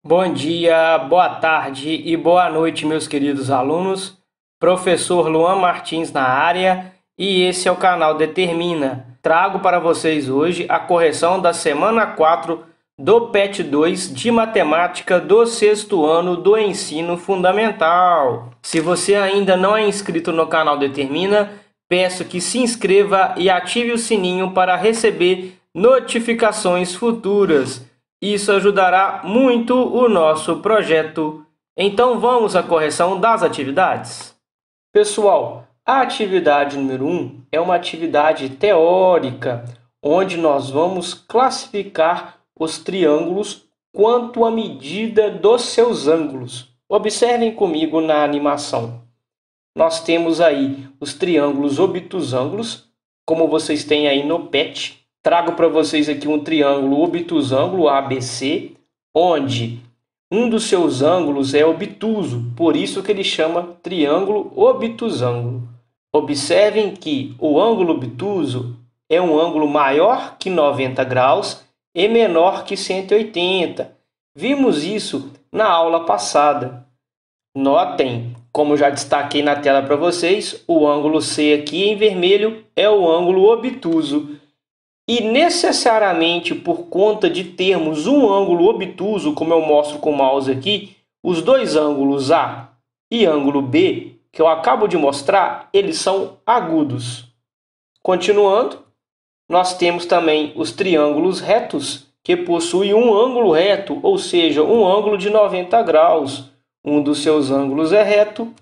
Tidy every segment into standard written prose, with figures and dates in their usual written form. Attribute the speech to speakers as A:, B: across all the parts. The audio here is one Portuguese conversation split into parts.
A: Bom dia, boa tarde e boa noite, meus queridos alunos. Professor Luan Martins na área e esse é o canal Determina. Trago para vocês hoje a correção da semana 4 do PET 2 de Matemática do sexto ano do Ensino Fundamental. Se você ainda não é inscrito no canal Determina, peço que se inscreva e ative o sininho para receber notificações futuras. Isso ajudará muito o nosso projeto. Então vamos à correção das atividades. Pessoal, a atividade número 1 é uma atividade teórica, onde nós vamos classificar os triângulos quanto à medida dos seus ângulos. Observem comigo na animação. Nós temos aí os triângulos obtusângulos, como vocês têm aí no PET. Trago para vocês aqui um triângulo obtusângulo ABC, onde um dos seus ângulos é obtuso, por isso que ele chama triângulo obtusângulo. Observem que o ângulo obtuso é um ângulo maior que 90 graus e menor que 180. Vimos isso na aula passada. Notem, como já destaquei na tela para vocês, o ângulo C aqui em vermelho é o ângulo obtuso. E necessariamente por conta de termos um ângulo obtuso, como eu mostro com o mouse aqui, os dois ângulos A e ângulo B, que eu acabo de mostrar, eles são agudos. Continuando, nós temos também os triângulos retos, que possuem um ângulo reto, ou seja, um ângulo de 90 graus. Um dos seus ângulos é reto.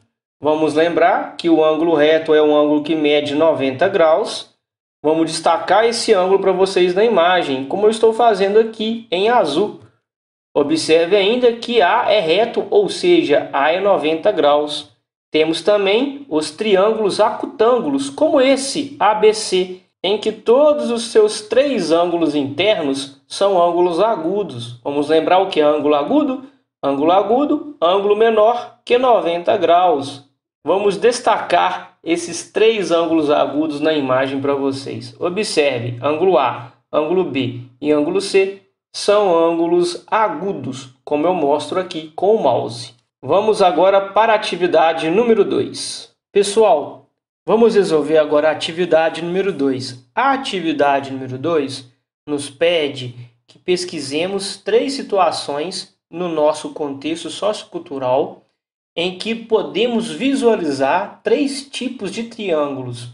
A: Vamos lembrar que o ângulo reto é um ângulo que mede 90 graus. Vamos destacar esse ângulo para vocês na imagem, como eu estou fazendo aqui em azul. Observe ainda que A é reto, ou seja, A é 90 graus. Temos também os triângulos acutângulos, como esse ABC, em que todos os seus três ângulos internos são ângulos agudos. Vamos lembrar o que é ângulo agudo? Ângulo agudo, ângulo menor que 90 graus. Vamos destacar esses três ângulos agudos na imagem para vocês. Observe, ângulo A, ângulo B e ângulo C são ângulos agudos, como eu mostro aqui com o mouse. Vamos agora para a atividade número 2. Pessoal, vamos resolver agora a atividade número 2. A atividade número 2 nos pede que pesquisemos três situações no nosso contexto sociocultural em que podemos visualizar três tipos de triângulos,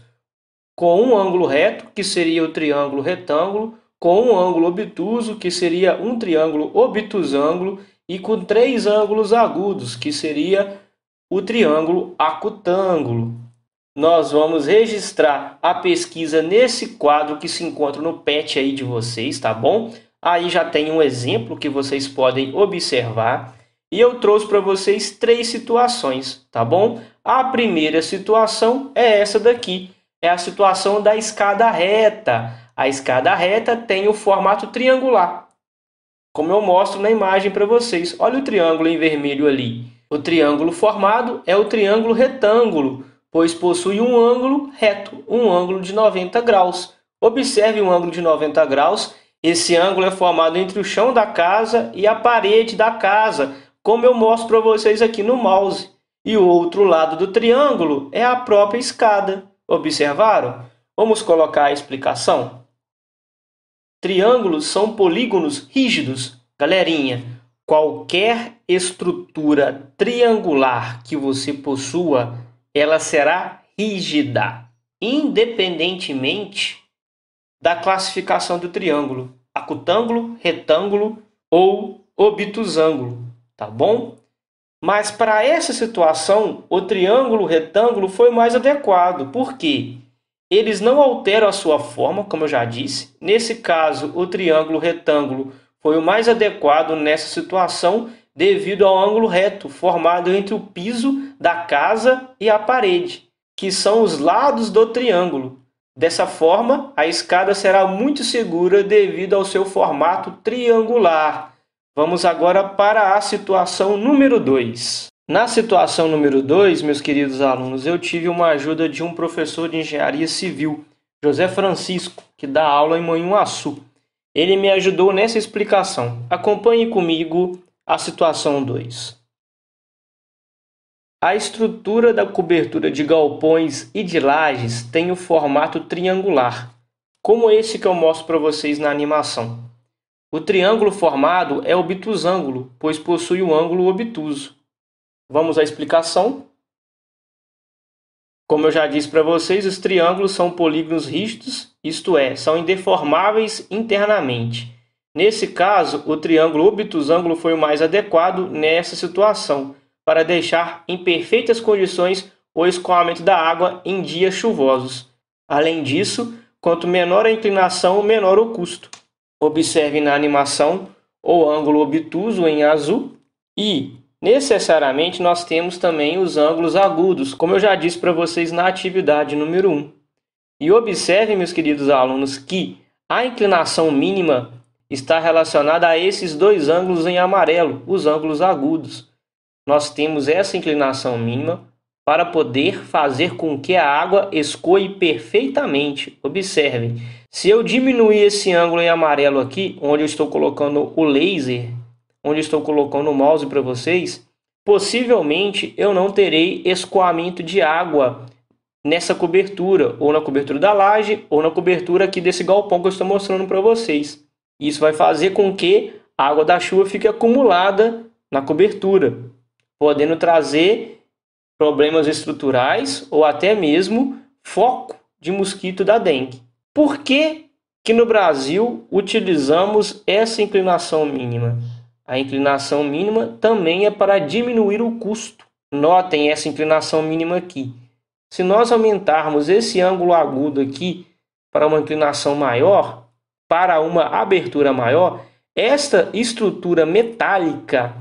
A: com um ângulo reto, que seria o triângulo retângulo, com um ângulo obtuso, que seria um triângulo obtusângulo, e com três ângulos agudos, que seria o triângulo acutângulo. Nós vamos registrar a pesquisa nesse quadro que se encontra no PET aí de vocês, tá bom? Aí já tem um exemplo que vocês podem observar. E eu trouxe para vocês três situações, tá bom? A primeira situação é essa daqui, é a situação da escada reta. A escada reta tem o formato triangular, como eu mostro na imagem para vocês. Olha o triângulo em vermelho ali. O triângulo formado é o triângulo retângulo, pois possui um ângulo reto, um ângulo de 90 graus. Observe um ângulo de 90 graus. Esse ângulo é formado entre o chão da casa e a parede da casa, como eu mostro para vocês aqui no mouse. E o outro lado do triângulo é a própria escada. Observaram? Vamos colocar a explicação. Triângulos são polígonos rígidos. Galerinha, qualquer estrutura triangular que você possua, ela será rígida, independentemente da classificação do triângulo, acutângulo, retângulo ou obtusângulo. Tá bom? Mas para essa situação, o triângulo retângulo foi mais adequado. Por quê? Eles não alteram a sua forma, como eu já disse. Nesse caso, o triângulo retângulo foi o mais adequado nessa situação devido ao ângulo reto formado entre o piso da casa e a parede, que são os lados do triângulo. Dessa forma, a escada será muito segura devido ao seu formato triangular. Vamos agora para a situação número 2. Na situação número 2, meus queridos alunos, eu tive uma ajuda de um professor de engenharia civil, José Francisco, que dá aula em Manhuaçu. Ele me ajudou nessa explicação. Acompanhe comigo a situação 2. A estrutura da cobertura de galpões e de lajes tem o formato triangular, como esse que eu mostro para vocês na animação. O triângulo formado é obtusângulo, pois possui um ângulo obtuso. Vamos à explicação? Como eu já disse para vocês, os triângulos são polígonos rígidos, isto é, são indeformáveis internamente. Nesse caso, o triângulo obtusângulo foi o mais adequado nessa situação, para deixar em perfeitas condições o escoamento da água em dias chuvosos. Além disso, quanto menor a inclinação, menor o custo. Observe na animação o ângulo obtuso em azul e, necessariamente, nós temos também os ângulos agudos, como eu já disse para vocês na atividade número 1. E observem, meus queridos alunos, que a inclinação mínima está relacionada a esses dois ângulos em amarelo, os ângulos agudos. Nós temos essa inclinação mínima para poder fazer com que a água escoe perfeitamente. Observem, se eu diminuir esse ângulo em amarelo aqui, onde eu estou colocando o laser, onde eu estou colocando o mouse para vocês, possivelmente eu não terei escoamento de água nessa cobertura, ou na cobertura da laje, ou na cobertura aqui desse galpão que eu estou mostrando para vocês. Isso vai fazer com que a água da chuva fique acumulada na cobertura, podendo trazer problemas estruturais ou até mesmo foco de mosquito da dengue. Por que que no Brasil utilizamos essa inclinação mínima? A inclinação mínima também é para diminuir o custo. Notem essa inclinação mínima aqui. Se nós aumentarmos esse ângulo agudo aqui para uma inclinação maior, para uma abertura maior, esta estrutura metálica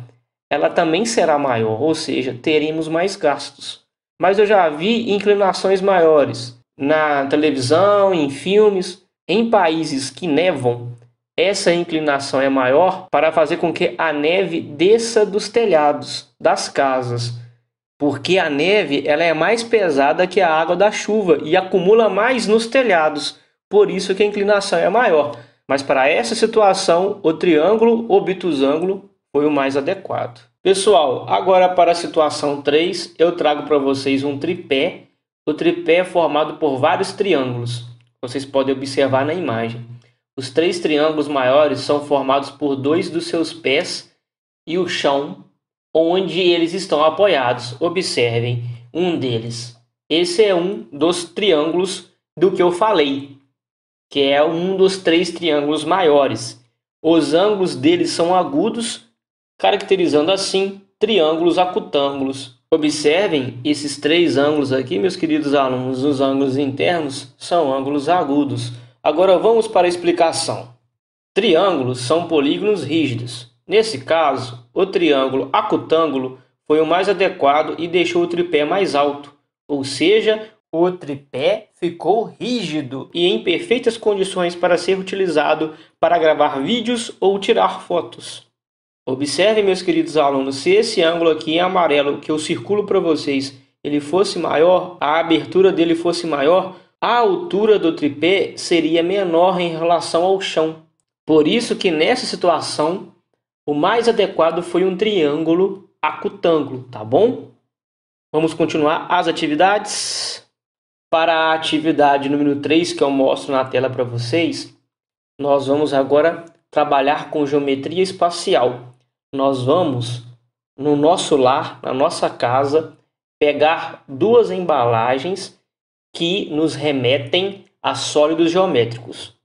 A: ela também será maior, ou seja, teremos mais gastos. Mas eu já vi inclinações maiores na televisão, em filmes, em países que nevam. Essa inclinação é maior para fazer com que a neve desça dos telhados das casas, porque a neve ela é mais pesada que a água da chuva e acumula mais nos telhados, por isso que a inclinação é maior. Mas para essa situação, o triângulo obtusângulo foi o mais adequado. Pessoal, agora para a situação 3, eu trago para vocês um tripé. O tripé é formado por vários triângulos. Vocês podem observar na imagem. Os 3 triângulos maiores são formados por 2 dos seus pés e o chão, onde eles estão apoiados. Observem um deles. Esse é um dos triângulos do que eu falei, que é um dos 3 triângulos maiores. Os ângulos deles são agudos, caracterizando assim triângulos acutângulos. Observem esses 3 ângulos aqui, meus queridos alunos, os ângulos internos são ângulos agudos. Agora vamos para a explicação. Triângulos são polígonos rígidos. Nesse caso, o triângulo acutângulo foi o mais adequado e deixou o tripé mais alto, ou seja, o tripé ficou rígido e em perfeitas condições para ser utilizado para gravar vídeos ou tirar fotos. Observem, meus queridos alunos, se esse ângulo aqui em amarelo que eu circulo para vocês, ele fosse maior, a abertura dele fosse maior, a altura do tripé seria menor em relação ao chão. Por isso que nessa situação, o mais adequado foi um triângulo acutângulo, tá bom? Vamos continuar as atividades. Para a atividade número 3, que eu mostro na tela para vocês, nós vamos agora trabalhar com geometria espacial. Nós vamos, no nosso lar, na nossa casa, pegar 2 embalagens que nos remetem a sólidos geométricos.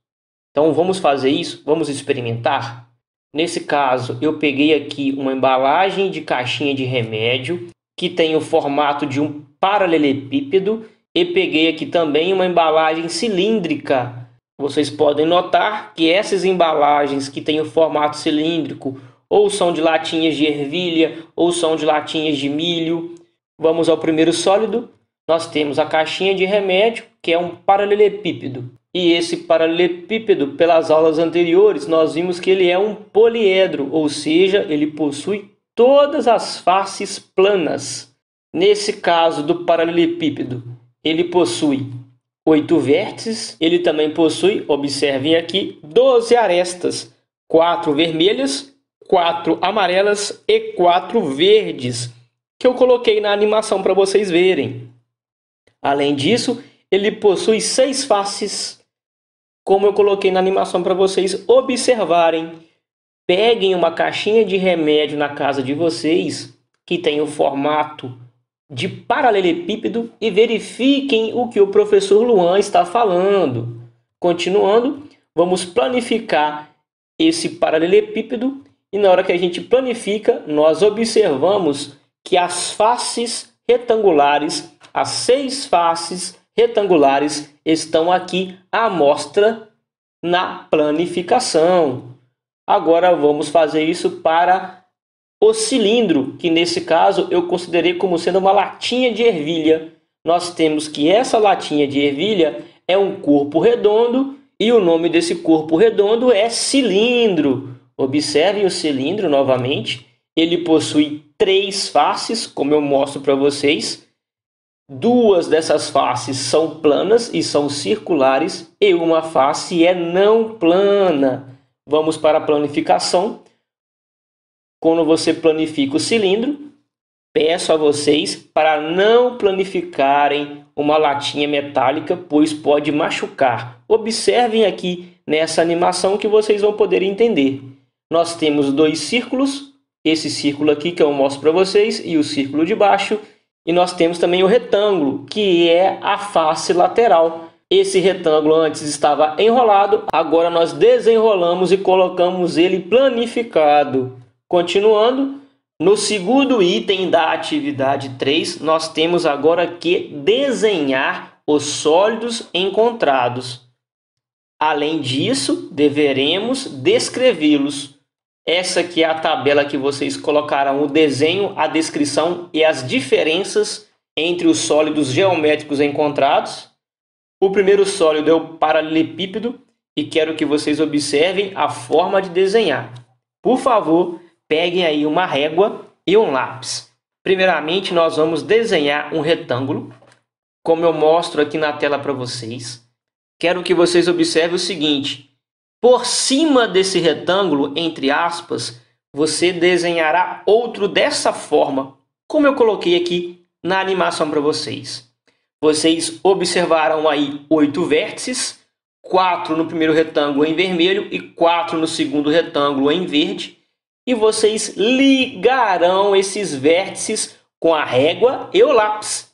A: Então vamos fazer isso, vamos experimentar. Nesse caso, eu peguei aqui uma embalagem de caixinha de remédio que tem o formato de um paralelepípedo e peguei aqui também uma embalagem cilíndrica. Vocês podem notar que essas embalagens que têm o formato cilíndrico ou são de latinhas de ervilha ou são de latinhas de milho. Vamos ao primeiro sólido. Nós temos a caixinha de remédio, que é um paralelepípedo. E esse paralelepípedo, pelas aulas anteriores, nós vimos que ele é um poliedro, ou seja, ele possui todas as faces planas. Nesse caso do paralelepípedo, ele possui 8 vértices, ele também possui, observem aqui, 12 arestas, 4 vermelhas, 4 amarelas e 4 verdes, que eu coloquei na animação para vocês verem. Além disso, ele possui 6 faces, como eu coloquei na animação para vocês observarem. Peguem uma caixinha de remédio na casa de vocês, que tem o formato de paralelepípedo, e verifiquem o que o professor Luan está falando. Continuando, vamos planificar esse paralelepípedo, e na hora que a gente planifica, nós observamos que as faces retangulares, as 6 faces retangulares, estão aqui à mostra na planificação. Agora vamos fazer isso para o cilindro, que nesse caso eu considerei como sendo uma latinha de ervilha. Nós temos que essa latinha de ervilha é um corpo redondo e o nome desse corpo redondo é cilindro. Observem o cilindro novamente. Ele possui 3 faces, como eu mostro para vocês. 2 dessas faces são planas e são circulares, e uma face é não plana. Vamos para a planificação. Quando você planifica o cilindro, peço a vocês para não planificarem uma latinha metálica, pois pode machucar. Observem aqui nessa animação que vocês vão poder entender. Nós temos 2 círculos, esse círculo aqui que eu mostro para vocês e o círculo de baixo. E nós temos também o retângulo, que é a face lateral. Esse retângulo antes estava enrolado, agora nós desenrolamos e colocamos ele planificado. Continuando, no segundo item da atividade 3, nós temos agora que desenhar os sólidos encontrados. Além disso, deveremos descrevê-los. Essa aqui é a tabela que vocês colocarão o desenho, a descrição e as diferenças entre os sólidos geométricos encontrados. O primeiro sólido é o paralelepípedo e quero que vocês observem a forma de desenhar. Por favor, peguem aí uma régua e um lápis. Primeiramente, nós vamos desenhar um retângulo, como eu mostro aqui na tela para vocês. Quero que vocês observem o seguinte: por cima desse retângulo, entre aspas, você desenhará outro dessa forma, como eu coloquei aqui na animação para vocês. Vocês observarão aí 8 vértices, 4 no primeiro retângulo em vermelho e 4 no segundo retângulo em verde. E vocês ligarão esses vértices com a régua e o lápis.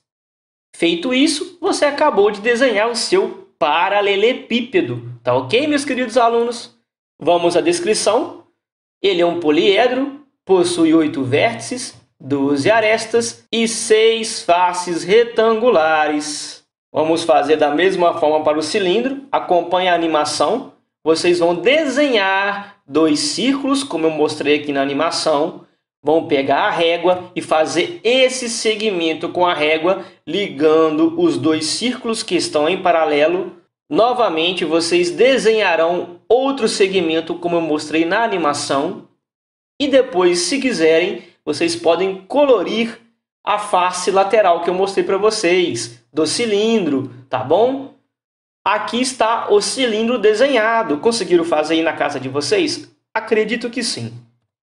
A: Feito isso, você acabou de desenhar o seu paralelepípedo. Tá ok, meus queridos alunos? Vamos à descrição. Ele é um poliedro, possui 8 vértices, 12 arestas e 6 faces retangulares. Vamos fazer da mesma forma para o cilindro. Acompanhe a animação. Vocês vão desenhar 2 círculos, como eu mostrei aqui na animação. Vão pegar a régua e fazer esse segmento com a régua, ligando os 2 círculos que estão em paralelo. Novamente, vocês desenharão outro segmento, como eu mostrei na animação. E depois, se quiserem, vocês podem colorir a face lateral que eu mostrei para vocês, do cilindro, tá bom? Aqui está o cilindro desenhado. Conseguiram fazer aí na casa de vocês? Acredito que sim.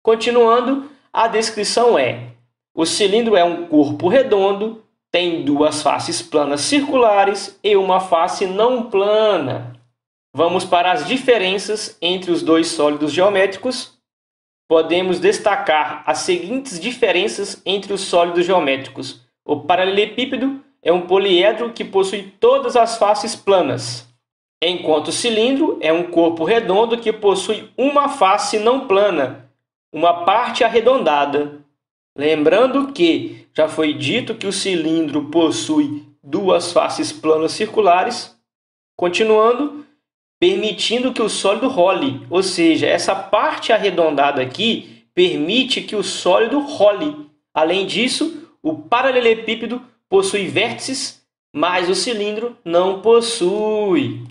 A: Continuando, a descrição é: o cilindro é um corpo redondo, tem 2 faces planas circulares e uma face não plana. Vamos para as diferenças entre os 2 sólidos geométricos. Podemos destacar as seguintes diferenças entre os sólidos geométricos. O paralelepípedo é um poliedro que possui todas as faces planas, enquanto o cilindro é um corpo redondo que possui uma face não plana, uma parte arredondada. Lembrando que já foi dito que o cilindro possui 2 faces planas circulares. Continuando, permitindo que o sólido role, ou seja, essa parte arredondada aqui permite que o sólido role. Além disso, o paralelepípedo possui vértices, mas o cilindro não possui.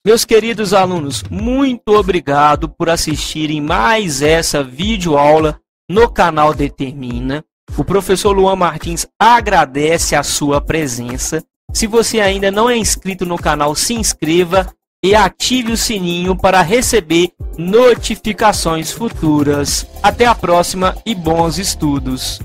A: Meus queridos alunos, muito obrigado por assistirem mais essa videoaula no canal Determina. O professor Luan Martins agradece a sua presença. Se você ainda não é inscrito no canal, se inscreva e ative o sininho para receber notificações futuras. Até a próxima e bons estudos!